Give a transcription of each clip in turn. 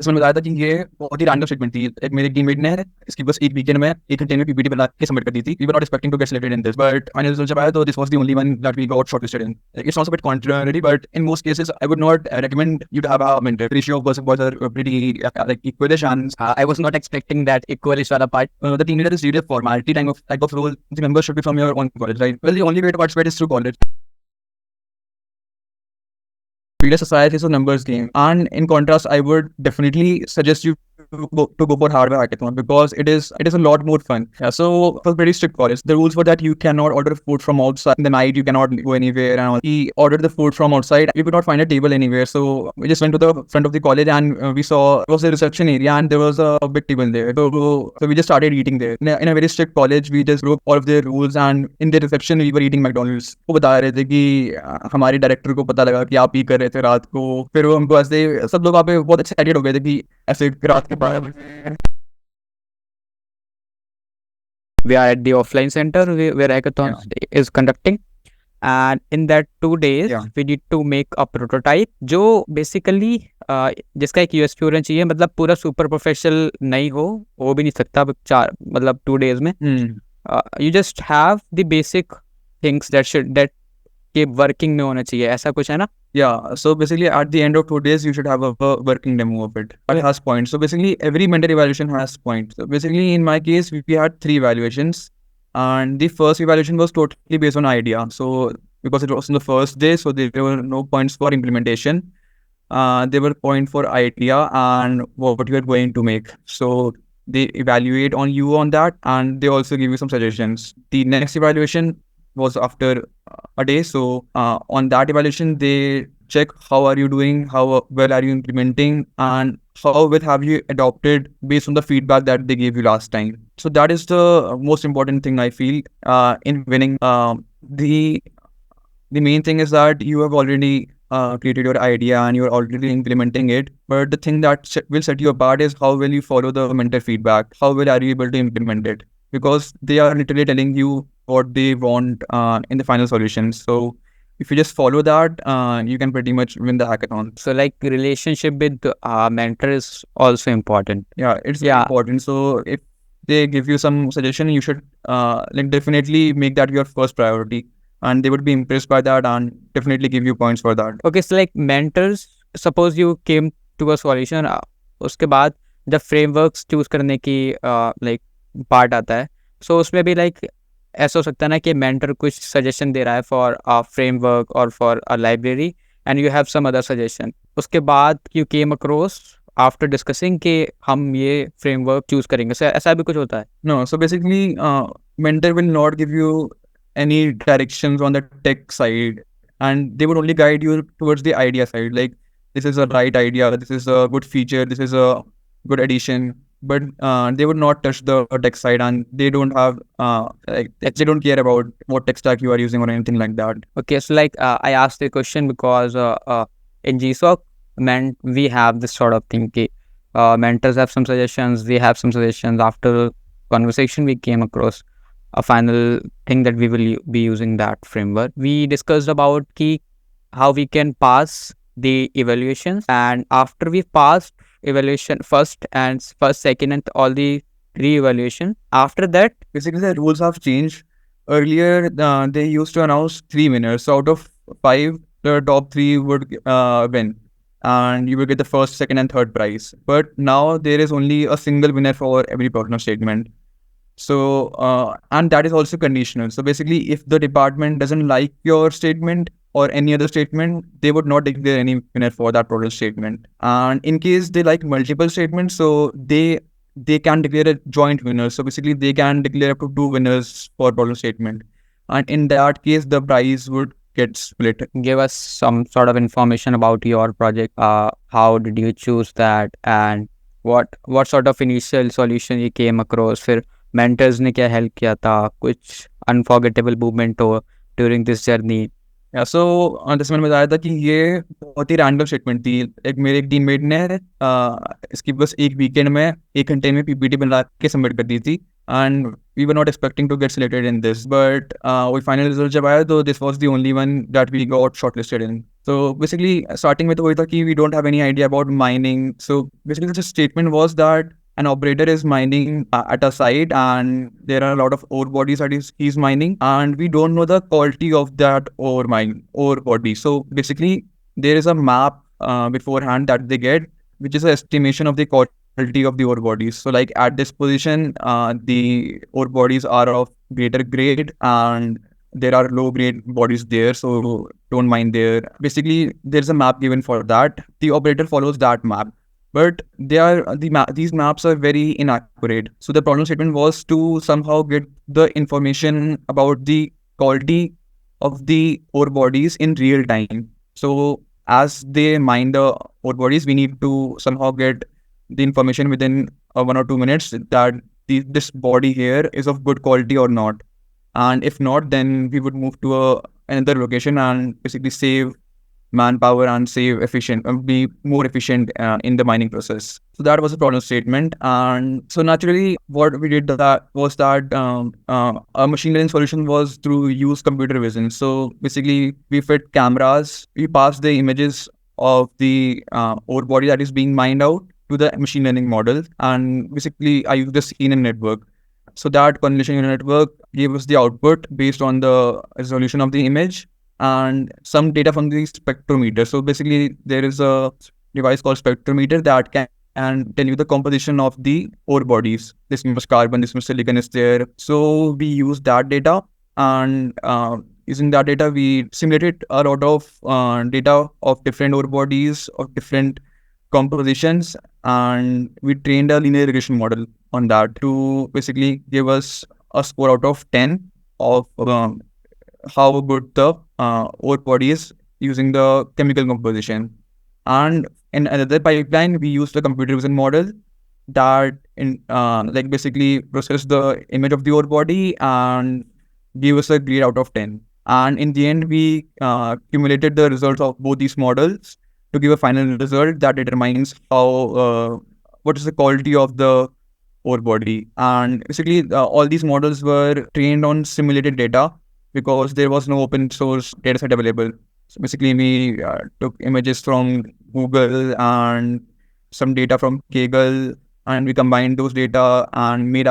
इसमें बताया था कि ये बहुत ही रैंडम स्टेटमेंट थी। एक मेरे टीममेट ने इसकी बस एक वीकेंड में 1 घंटे में पीपीटी बना के सबमिट कर दी थी। We were not expecting to get selected in this, but final result जब आया तो this was the only one that we got shortlisted in. It's also bit contrary, but in most cases I would not recommend you to have a mentor. The ratio of girls and boys are pretty like equalish, and I was not expecting that equalish wala part. The team leader is really a formality type of role. The members should be from your own college, right? Well, the only way to participate is through college. Previous S.I.H is a numbers game, and in contrast, I would definitely suggest you to go for hardware hackathon because it is a lot more fun. Yeah, so it was pretty strict college. The rules were that you cannot order food from outside in the night. You cannot go anywhere. And all. He ordered the food from outside. We could not find a table anywhere, so we just went to the front of the college and we saw it was a reception area and there was a big table there. So we just started eating there. In a very strict college, we just broke all of their rules, and in the reception we were eating McDonald's. वो बता रहे थे कि हमारे director को पता लगा कि आप ही कर रहे थे रात को, फिर वो हमको ऐसे सब लोग वहाँ पे बहुत एक्साइटेड हो गए थे कि ऐसे रात के 12 बजे। We are at the offline center where hackathon is conducting, and in that 2 days we need to make a prototype जो basically जिसका एक USP होना चाहिए, मतलब पूरा super professional नहीं हो भी नहीं सकता मतलब 2 days में you just have the basic things that के working में होना चाहिए, ऐसा कुछ है ना? Yeah, so basically at the end of 2 days, you should have a working demo of it. It has points. So basically every mentor evaluation has points. So basically in my case, we had 3 evaluations, and the first evaluation was totally based on idea. So because it was on the first day, so there were no points for implementation. There were points for idea and what you are going to make. So they evaluate on you on that, and they also give you some suggestions. The next evaluation was after a day. So on that evaluation, they check how are you doing, how well are you implementing, and how well have you adopted based on the feedback that they gave you last time. So that is the most important thing I feel in winning. The main thing is that you have already created your idea and you're already implementing it. But the thing that will set you apart is how well you follow the mentor feedback. How well are you able to implement it? Because they are literally telling you what they want in the final solution. So if you just follow that, you can pretty much win the hackathon. So like relationship with mentor is also important. Yeah, it's important. So if they give you some suggestion, you should like definitely make that your first priority, and they would be impressed by that and definitely give you points for that. Okay, so like mentors, suppose you came to a solution, उसके बाद जब frameworks choose करने की like part आता है, so उसमें भी like ऐसा हो सकता है ना कि mentor कुछ suggestion दे रहा है for a framework or for a library and you have some other suggestion. उसके बाद you came across after discussing कि हम ये framework choose करेंगे, so ऐसा भी कुछ होता है? No, so basically mentor will not give you any directions on the tech side, and they would only guide you towards the idea side. Like, this is a right idea, this is a good feature, this is a good addition, but they would not touch the tech side, and they don't have like they don't care about what tech stack you are using or anything like that. Okay, so like I asked the question because in GSOC we have this sort of thing कि mentors have some suggestions, we have some suggestions. After conversation we came across a final thing that we will be using that framework. We discussed about how we can pass the evaluations, and after we passed evaluation first, second, and all the re-evaluation, after that basically the rules have changed. Earlier they used to announce 3 winners, so out of 5 the top 3 would win, and you will get the first, second, and third prize. But now there is only a single winner for every problem statement. So, and that is also conditional. So basically, if the department doesn't like your statement or any other statement, they would not declare any winner for that problem statement. And in case they like multiple statements, so they can declare a joint winner. So basically, they can declare up to 2 winners for problem statement. And in that case, the prize would get split. Give us some sort of information about your project. How did you choose that, and what sort of initial solution you came across? फिर mentors ने क्या help किया था, कुछ unforgettable movement हो during this journey? Yeah, so जैसे मैंने बताया था कि ये बहुत ही रैंडम स्टेटमेंट थी। मेरे टीममेट ने इसकी बस एक वीकेंड में 1 घंटे में पीपीटी बना के सबमिट कर दी थी, and we were not expecting to get selected in this, but वो फाइनल रिजल्ट जब आया तो this was the only one that we got shortlisted in. So basically, starting with Oitaki, we don't have any idea about mining. So basically, the statement was that an operator is mining at a site, and there are a lot of ore bodies that he's mining, and we don't know the quality of that ore body. So basically, there is a map beforehand that they get, which is an estimation of the quality of the ore bodies. So like at this position, the ore bodies are of greater grade, and there are low grade bodies there, so don't mind there. Basically, there's a map given for that. The operator follows that map, but these maps are very inaccurate. So the problem statement was to somehow get the information about the quality of the ore bodies in real time. So as they mine the ore bodies, we need to somehow get the information within 1 or 2 minutes that this body here is of good quality or not. And if not, then we would move to another location and basically save manpower and save efficient, be more efficient in the mining process. So that was a problem statement. And so naturally, what we did that was that a machine learning solution was to use computer vision. So basically, we fit cameras, we pass the images of the ore body that is being mined out to the machine learning model. And basically, I use the CNN network. So that convolution neural network gave us the output based on the resolution of the image and some data from the spectrometer. So basically, there is a device called spectrometer that can tell you the composition of the ore bodies. This much carbon, this much silicon is there. So we use that data, and using that data, we simulated a lot of data of different ore bodies of different compositions, and we trained a linear regression model on that to basically give us a score out of 10 of how good the ore body is using the chemical composition. And in another pipeline, we used a computer vision model that like basically process the image of the ore body and give us a grade out of 10. And in the end, we cumulated the results of both these models to give a final result that determines how what is the quality of the ore body. And basically, all these models were trained on simulated data because there was no open source data set available. So basically, we took images from Google and some data from Kaggle, and we combined those data and made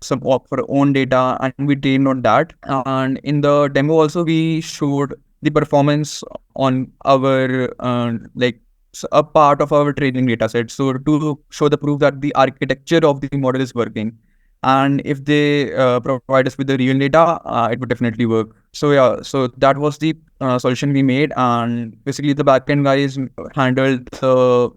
some of our own data, and we trained on that. And in the demo also, we showed the performance on our a part of our training data set. So to show the proof that the architecture of the model is working. And if they provide us with the real data, it would definitely work. So yeah, so that was the solution we made. And basically the backend guys handled the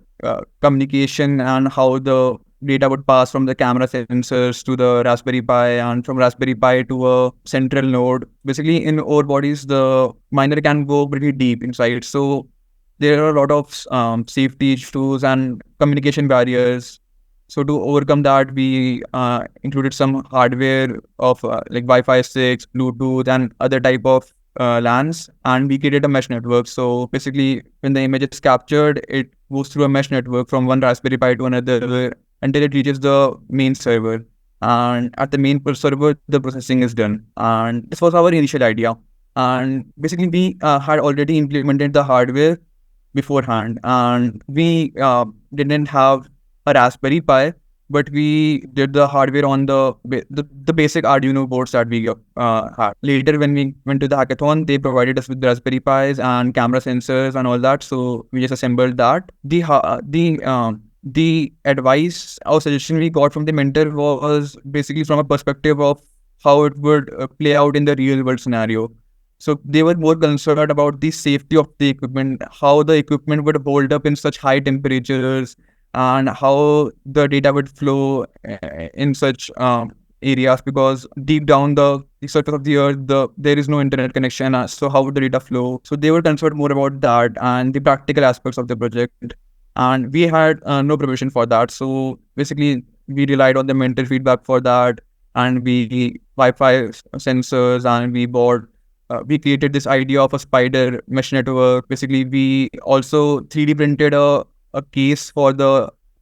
communication and how the data would pass from the camera sensors to the Raspberry Pi, and from Raspberry Pi to a central node. Basically, in ore bodies, the miner can go pretty deep inside. So there are a lot of safety issues and communication barriers. So to overcome that, we included some hardware of like Wi-Fi 6, Bluetooth, and other type of LANs, and we created a mesh network. So basically, when the image is captured, it goes through a mesh network from one Raspberry Pi to another until it reaches the main server. And at the main server, the processing is done. And this was our initial idea. And basically, we had already implemented the hardware beforehand, and we didn't have a Raspberry Pi, but we did the hardware on the basic Arduino boards that we had. Later, when we went to the hackathon, they provided us with Raspberry Pis and camera sensors and all that. So we just assembled that. The advice or suggestion we got from the mentor was basically from a perspective of how it would play out in the real world scenario. So they were more concerned about the safety of the equipment, how the equipment would hold up in such high temperatures, and how the data would flow in such areas, because deep down the surface of the earth, there is no internet connection. So how would the data flow? So they were concerned more about that and the practical aspects of the project. And we had no provision for that. So basically, we relied on the mentor feedback for that, and we Wi-Fi sensors, and we created this idea of a spider mesh network. Basically, we also 3D printed a case for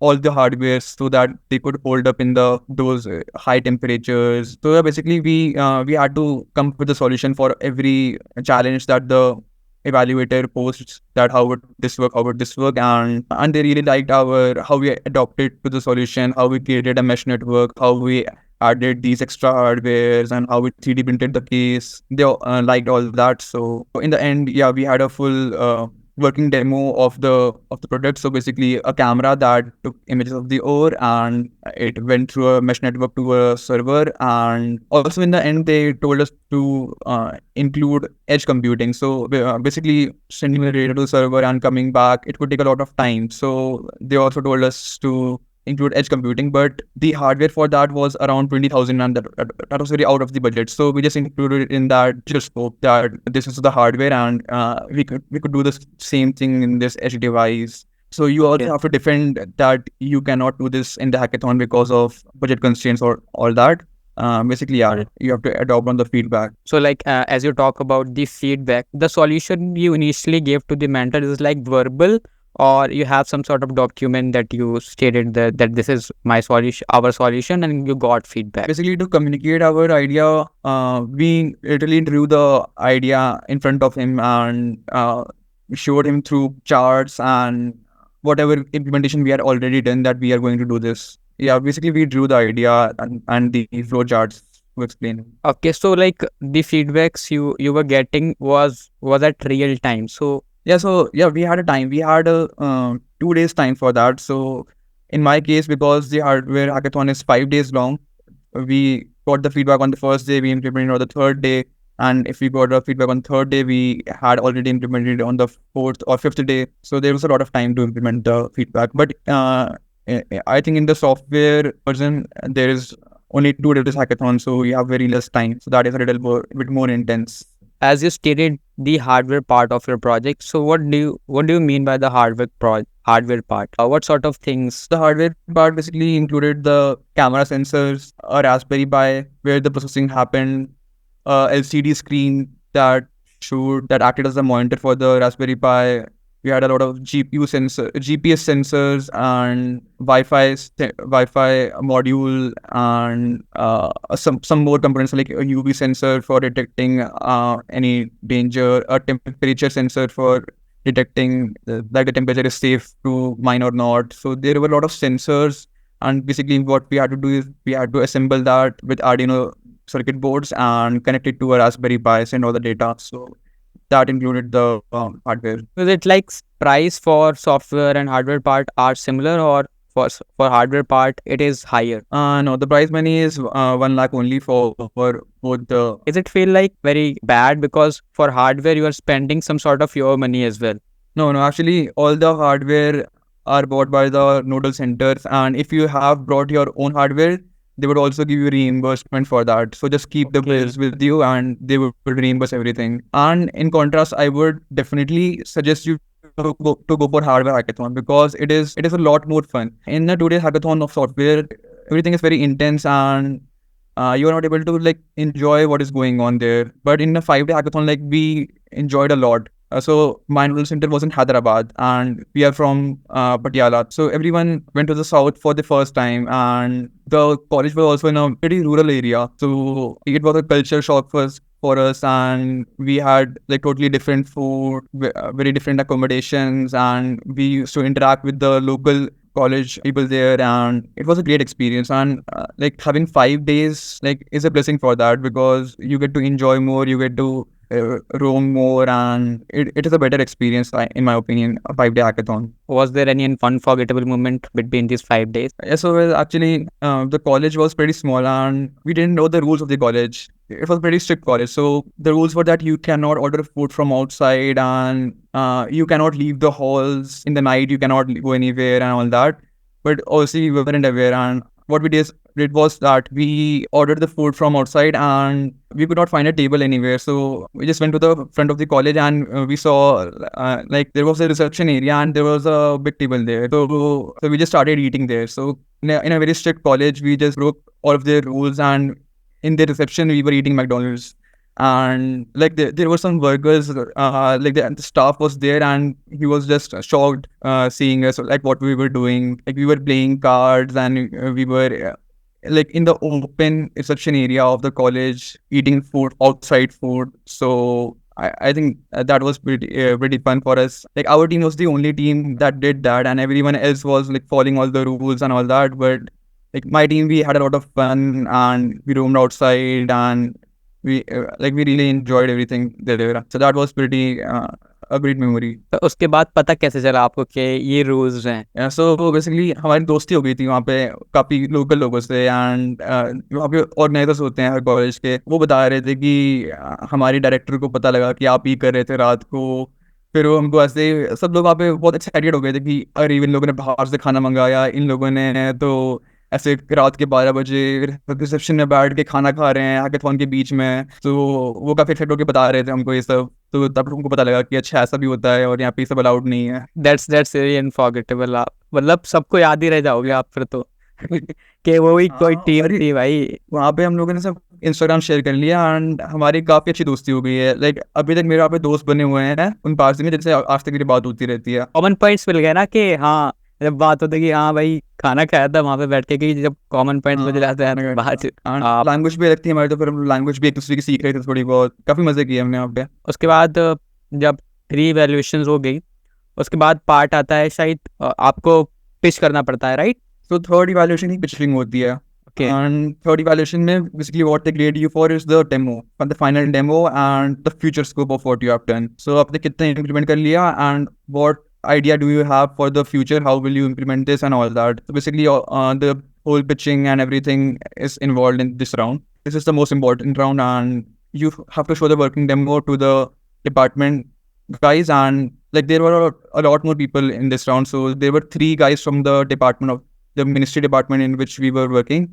all the hardware so that they could hold up in those high temperatures. So basically, we had to come up with a solution for every challenge that the evaluator posts that how would this work, how would this work, and they really liked our how we adopted to the solution, how we created a mesh network, how we added these extra hardwares, and how we 3D printed the case. They liked all that. So in the end, yeah, we had a full working demo of the product. So basically, a camera that took images of the ore and it went through a mesh network to a server. And also in the end, they told us to include edge computing. So basically, sending the data to the server and coming back, it could take a lot of time. So they also told us to include edge computing, but the hardware for that was around 20,000, and that was very out of the budget. So we just included it in that just scope that this is the hardware, and we could do the same thing in this edge device. So you also have to defend that you cannot do this in the hackathon because of budget constraints or all that. Basically, yeah, you have to adopt on the feedback. So like as you talk about the feedback, the solution you initially gave to the mentor is like verbal, or you have some sort of document that you stated that this is my solution, our solution, and you got feedback. Basically, to communicate our idea, we literally drew the idea in front of him and showed him through charts and whatever implementation we had already done that we are going to do this. Yeah, basically we drew the idea and the flow charts to explain. Okay, so like the feedbacks you were getting was at real time. So Yeah, we had a time. We had a 2 days time for that. So in my case, because the hardware hackathon is 5 days long, we got the feedback on the first day, we implemented on the third day. And if we got the feedback on third day, we had already implemented on the fourth or fifth day. So there was a lot of time to implement the feedback. But I think in the software version, there is only 2 days hackathon, so we have very less time. So that is a little bit more intense. as you stated the hardware part of your project, so what do you mean by the hardware part? What sort of things? The hardware part basically included the camera sensors, a Raspberry Pi where the processing happened, a LCD screen that acted as a monitor for the Raspberry Pi. We had a lot of GPS sensors, and Wi-Fi module, and some more components like a UV sensor for detecting any danger, a temperature sensor for detecting that the temperature is safe to mine or not. So there were a lot of sensors, and basically what we had to do is we had to assemble that with Arduino circuit boards and connect it to a Raspberry Pi, send all the data. So that included the hardware. Is it like price for software and hardware part are similar, or for hardware part it is higher? No, the prize money is 1 lakh only for both the. Is it feel like very bad because for hardware you are spending some sort of your money as well? No, actually, all the hardware are bought by the nodal centers, and if you have brought your own hardware, they would also give you reimbursement for that. So just keep the bills with you, and they would reimburse everything. And in contrast, I would definitely suggest you to go for hardware hackathon, because it is a lot more fun. In a 2 day hackathon of software, everything is very intense, and you are not able to like enjoy what is going on there. But in a 5 day hackathon, like we enjoyed a lot. So my nodal center was in Hyderabad, and we are from Patiala. So everyone went to the south for the first time, and the college was also in a pretty rural area. So it was a culture shock for us, and we had like totally different food, very different accommodations, and we used to interact with the local college people there, and it was a great experience. And like having 5 days like is a blessing for that, because you get to enjoy more, you get to roam more, and it is a better experience, in my opinion, a 5 day hackathon. Was there any unforgettable moment between these 5 days? Yeah, so well, actually, the college was pretty small, and we didn't know the rules of the college. It was a pretty strict college. So the rules were that you cannot order food from outside, and you cannot leave the halls in the night. You cannot go anywhere and all that. But obviously, we weren't aware. And what we did was that we ordered the food from outside, and we could not find a table anywhere. So we just went to the front of the college, and we saw like there was a reception area, and there was a big table there. So we just started eating there. So in a very strict college, we just broke all of their rules, and in the reception we were eating McDonald's. And like there were some workers, like the staff was there, and he was just shocked seeing us, like what we were doing. Like we were playing cards, and we were like in the open reception area of the college eating food, outside food. So I think that was pretty fun for us. Like our team was the only team that did that, and everyone else was like following all the rules and all that. But like my team, we had a lot of fun and we roamed outside and we really enjoyed everything there. So that was pretty a great memory. तो उसके बाद पता कैसे चला आपको कि ये rules हैं? Yeah, so basically हमारी दोस्ती हो गई थी वहाँ पे काफ़ी लोकल लोगों से एंड वहाँ पे ऑर्गेनाइजर्स होते हैं हर कॉलेज के, वो बता रहे थे कि हमारी डायरेक्टर को पता लगा कि आप ही कर रहे थे रात को। फिर वो हमको ऐसे सब लोग वहाँ पे बहुत एक्साइटेड हो गए थे कि अरे इन लोगों ने बाहर से खाना मंगाया, इन लोगों ने तो ऐसे रात के 12 बजे रिसेप्शन में बैठ के खाना खा रहे हैं हैकाथॉन के बीच में। तो वो काफ़ी एक्साइटेड होकर बता रहे थे हमको ये सब, तो तब हमको पता लगा कि अच्छा ऐसा भी होता है और यहाँ पे ये सब अलाउड नहीं है। That's really unforgettable. आप मतलब सबको याद ही रह जाओगे आप फिर तो कि वो ही कोई टीम थी भाई। वहाँ पे हम लोगों ने सब इंस्टाग्राम शेयर कर लिया एंड हमारी काफ़ी अच्छी दोस्ती हो गई है। लाइक अभी तक मेरे वहाँ पे दोस्त बने हुए हैं उन पास में जिनसे आज तक मेरी बात होती रहती है। कॉमन पॉइंट्स मिल गए ना कि हाँ, जब बात होती है कि हाँ भाई खाना खाया था वहाँ पे बैठ के, कि जब कॉमन पॉइंट्स मिल जाते हैं बाहर। लैंग्वेज भी लगती है हमारी, तो फिर हम लैंग्वेज भी एक दूसरे की सीख रहे थे थोड़ी बहुत, काफ़ी मज़े किए हमने यहाँ पे। उसके बाद जब 3 इवैल्यूएशंस हो गई, उसके बाद पार्ट आता है शायद आपको पिच करना पड़ता है, राइट? तो थर्ड इवैल्यूएशन ही पिचिंग होती है। Okay. And third evaluation में basically what they grade you for is the demo, and the final demo and the future scope of what you have done. So आपने कितना implement कर लिया and what idea do you have for the future? How will you implement this and all that? So basically the whole pitching and everything is involved in this round. This is the most important round and you have to show the working demo to the department guys, and like there were a lot more people in this round. So there were 3 guys from the department of the ministry department in which we were working,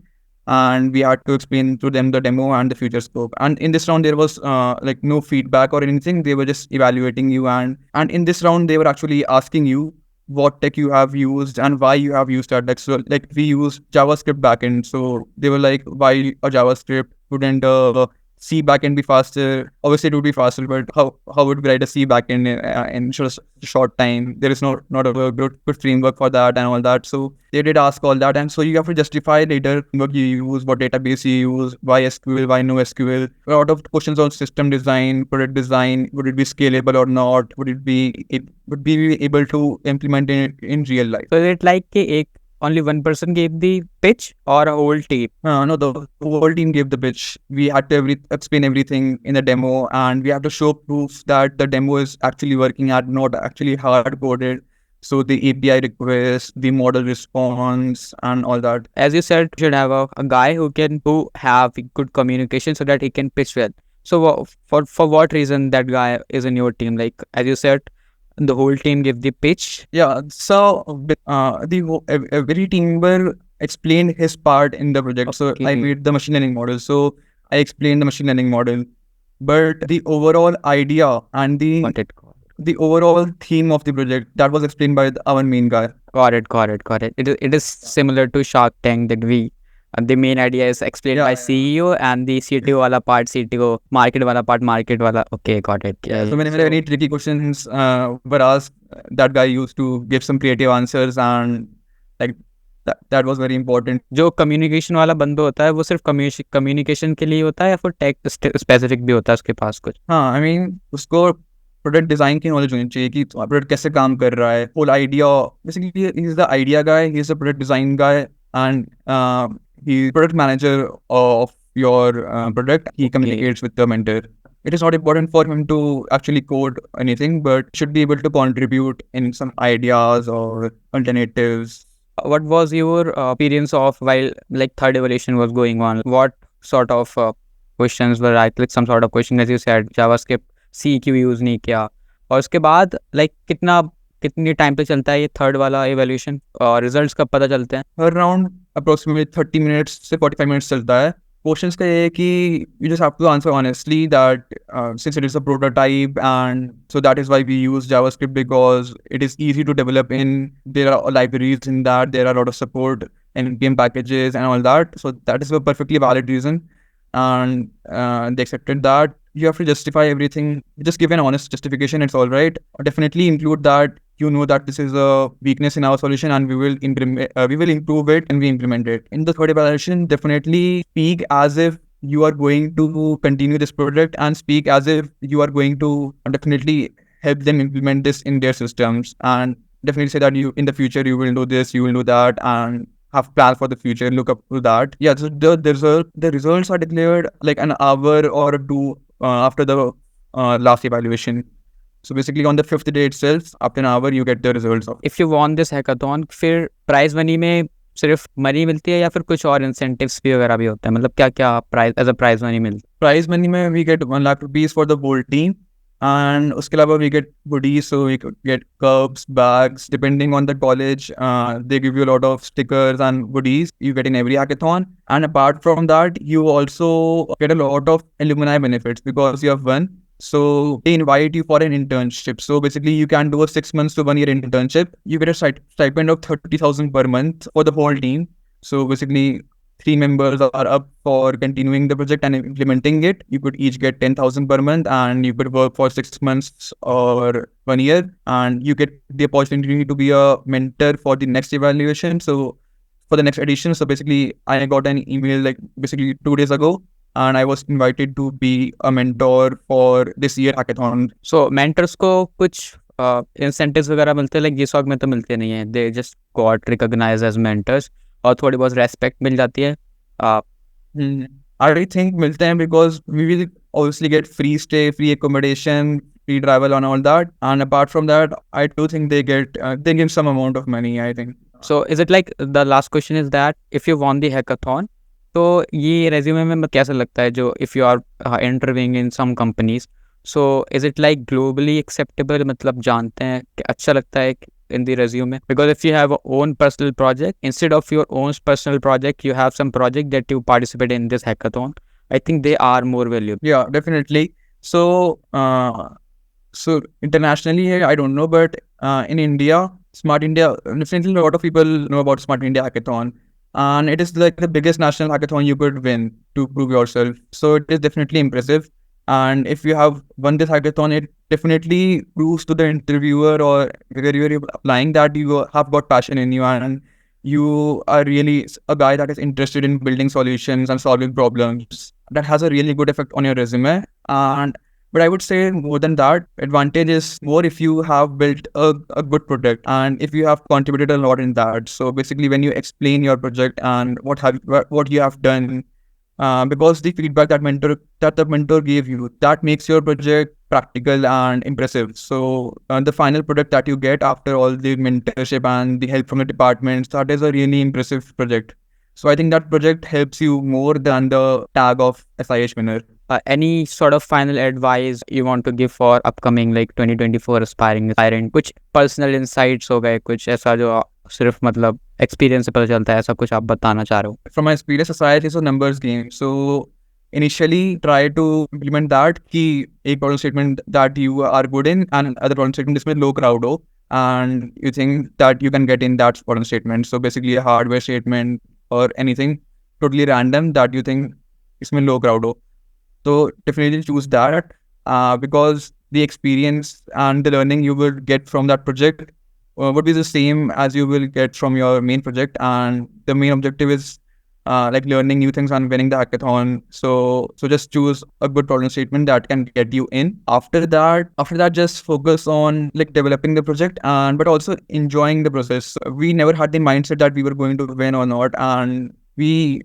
and we had to explain to them the demo and the future scope. And in this round there was like no feedback or anything, they were just evaluating you, and in this round they were actually asking you what tech you have used and why you have used that tech. So like we used JavaScript backend, so they were like, why a JavaScript? Wouldn't C backend be faster? Obviously it would be faster, but how would we write a C backend in short time? There is not a good framework for that and all that. So they did ask all that, and so you have to justify later what you use, what database you use, why SQL, why no SQL. A lot of questions on system design, product design. Would it be scalable or not? Would be able to implement it in real life? So is it like कि only one person gave the pitch or a whole team? No, the whole team gave the pitch. We had to explain everything in the demo, and we have to show proof that the demo is actually working and not actually hard coded. So the API request, the model response, and all that. As you said, you should have a guy who have good communication so that he can pitch well. So for what reason that guy is in your team? Like as you said, the whole team gave the pitch. Yeah, so every team member explained his part in the project. So I made the machine learning model. So I explained the machine learning model, but the overall idea and the overall theme of the project, that was explained by our main guy. Got it. It is similar to Shark Tank that the main idea is explained by CEO and the CTO wala part CTO, market wala part market wala. Okay, got it. So whenever any tricky questions were asked, that guy used to give some creative answers, and like that was very important. जो communication वाला बंदा होता है वो सिर्फ communication के लिए होता है या फिर tech specific भी होता है उसके पास कुछ? हाँ, I mean उसको प्रोडक्ट डिजाइन की नॉलेज होनी चाहिए कि प्रोडक्ट कैसे काम कर रहा है, whole idea. Basically he is the idea guy, he is the product design guy, and he product manager of your product. He communicates with the mentor. It is not important for him to actually code anything, but should be able to contribute in some ideas or alternatives. What was your experience of while like third evaluation was going on? What sort of questions were right? Like some sort of question, as you said, JavaScript C क्यों use नहीं किया, और उसके बाद like कितनी time पे चलता है ये थर्ड वाला इवैल्यूएशन, और रिजल्ट्स कब पता चलते हैं? हर राउंड अप्रोक्सीमेटली 30 मिनट्स से 45 मिनट्स चलता है। क्वेश्चंस का ये है कि you just have to answer honestly that since it is a prototype, and so that is why we use JavaScript because it is easy to develop in. There are libraries in that, there are a lot of support and npm packages and all that, so that is a perfectly valid reason, and they accepted that. You have to justify everything. Just give an honest justification, it's all right. Definitely include that you know that this is a weakness in our solution and we will improve it and we implement it. In the third evaluation, definitely speak as if you are going to continue this project and speak as if you are going to definitely help them implement this in their systems, and definitely say that you in the future you will do this, you will do that, and have plans for the future, look up to that. Yeah, so the results are declared like an hour or two after the last evaluation. So basically on the fifth day itself, after an hour, you get the results of. If you won this hackathon, फिर prize money में सिर्फ money मिलती है या फिर कुछ और incentives भी वगैरह भी होता है, मतलब क्या क्या prize as a prize money मिलता है? Prize money में we get 1 lakh rupees for the whole team, and उसके अलावा we get goodies, so we could get cups, bags, depending on the college. They give you a lot of stickers and goodies you get in every hackathon. And apart from that, you also get a lot of alumni benefits because you have won. So they invite you for an internship. So basically, you can do a 6 months to 1 year internship. You get a stipend of 30,000 per month for the whole team. So basically, 3 members are up for continuing the project and implementing it. You could each get 10,000 per month, and you could work for 6 months or 1 year, and you get the opportunity to be a mentor for the next evaluation. So for the next edition, so basically, I got an email like basically 2 days ago, and I was invited to be a mentor for this year hackathon. So mentors को कुछ incentives वगैरह मिलते हैं, like जीसॉग में तो मिलते नहीं है, they just got recognize as mentors, और थोड़ी बहुत रेस्पेक्ट मिल जाती है. I think milte hain because we will obviously get free stay, free accommodation, free travel and all that. And apart from that, I do think they give some amount of money, I think. So is it like, the last question is that if you won the hackathon, तो ये resume में कैसा लगता है जो if you are interviewing in some companies, so is it like globally acceptable, मतलब जानते हैं कि अच्छा लगता है in the resume? Because if you have your own personal project, instead of your own personal project, you have some project that you participate in this hackathon, I think they are more valuable. Yeah, definitely. So internationally, I don't know, but in India, Smart India, definitely a lot of people know about Smart India Hackathon. And it is like the biggest national hackathon you could win to prove yourself. So it is definitely impressive. And if you have won this hackathon, it definitely proves to the interviewer or where you're applying that you have got passion in you, and you are really a guy that is interested in building solutions and solving problems. That has a really good effect on your resume. But I would say more than that, advantage is more if you have built a good product and if you have contributed a lot in that. So basically, when you explain your project and what you have done, because the feedback that the mentor gave you, that makes your project practical and impressive. So the final product that you get after all the mentorship and the help from the departments, that is a really impressive project. So I think that project helps you more than the tag of S.I.H winner. Any sort of final advice you want to give for upcoming like 2024 aspirant? कुछ personal insights हो गए, कुछ ऐसा जो सिर्फ मतलब experience से पता चलता है, ऐसा कुछ आप बताना चाह रहे हो? From my experience, S.I.H is a numbers game. So initially try to implement that कि एक problem statement that you are good in and other problem statement जिसमें low crowd हो, and you think that you can get in that problem statement. So basically a hardware statement or anything totally random that you think इसमें low crowd हो. So definitely choose that because the experience and the learning you will get from that project would be the same as you will get from your main project. And the main objective is like learning new things and winning the hackathon. So just choose a good problem statement that can get you in. After that, just focus on like developing the project but also enjoying the process. We never had the mindset that we were going to win or not, and we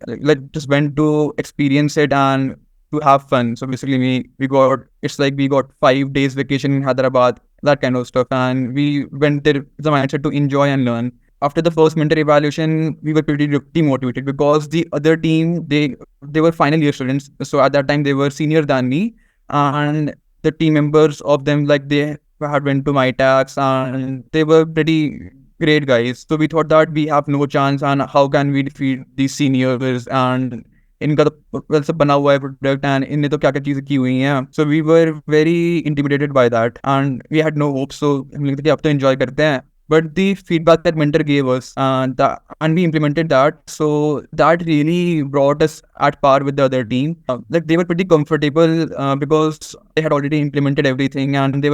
just went to experience it and to have fun. So basically we got 5 days vacation in Hyderabad, that kind of stuff, and we went there with the mindset to enjoy and learn. After the first mentor evaluation, we were pretty demotivated because the other team, they were final year students. So at that time they were senior than me, and the team members of them, like they had went to my tax and they were pretty great guys. So we thought that we have no chance, and how can we defeat these seniors, and इनका तो well सब बना हुआ है product and इनने तो क्या क्या चीज़ें की हुई हैं. So we were very intimidated by that and we had no hope. So हम लगता कि अब तो एंजॉय करते हैं. But the feedback that mentor gave us and we implemented that, so that really brought us at par with the other team. Like they were pretty comfortable because they had already implemented everything, and they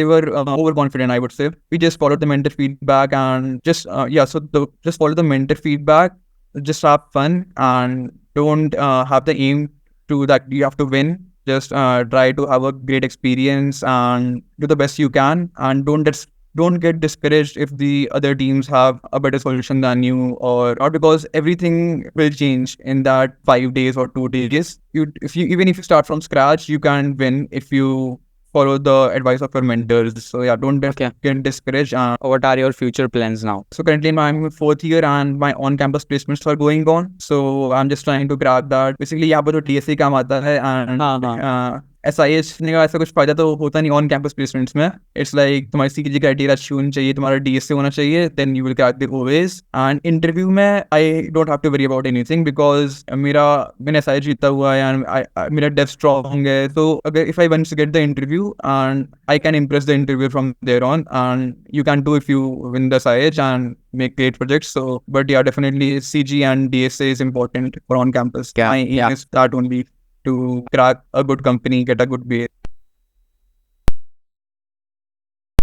were overconfident, I would say. We just followed the mentor feedback and just follow the mentor feedback, just have fun and don't have the aim to that you have to win. Just try to have a great experience and do the best you can, and don't get discouraged if the other teams have a better solution than you, or not, because everything will change in that 5 days or 2 days. Even if you start from scratch, you can win if you follow the advice of your mentors. So yeah, don't get discouraged. What are your future plans now? So currently I'm in 4th year and my on-campus placements are going on. So I'm just trying to grab that. Basically यहाँ पर तो DSA काम आता है and S.I.H ने का ऐसा कुछ फायदा तो होता नहीं ऑन कैंपस प्लेसमेंट्स में. इट्स लाइक तुम्हारी सीजी क्राइटेरिया अच्छी होनी चाहिए, तुम्हारा DSA होना चाहिए, then you will crack the OAs. And interview में I don't have to worry about anything because मैंने S.I.H जीता हुआ है एंड मेरा डेफ स्ट्रॉन्ग है. तो अगर if I wants to get the interview and I can impress the interview from there on, and you can do if you win the S.I.H and make great projects. So but yeah, definitely CG and DSA is important for on campus. My aim is that only, to crack a good company, get a good base.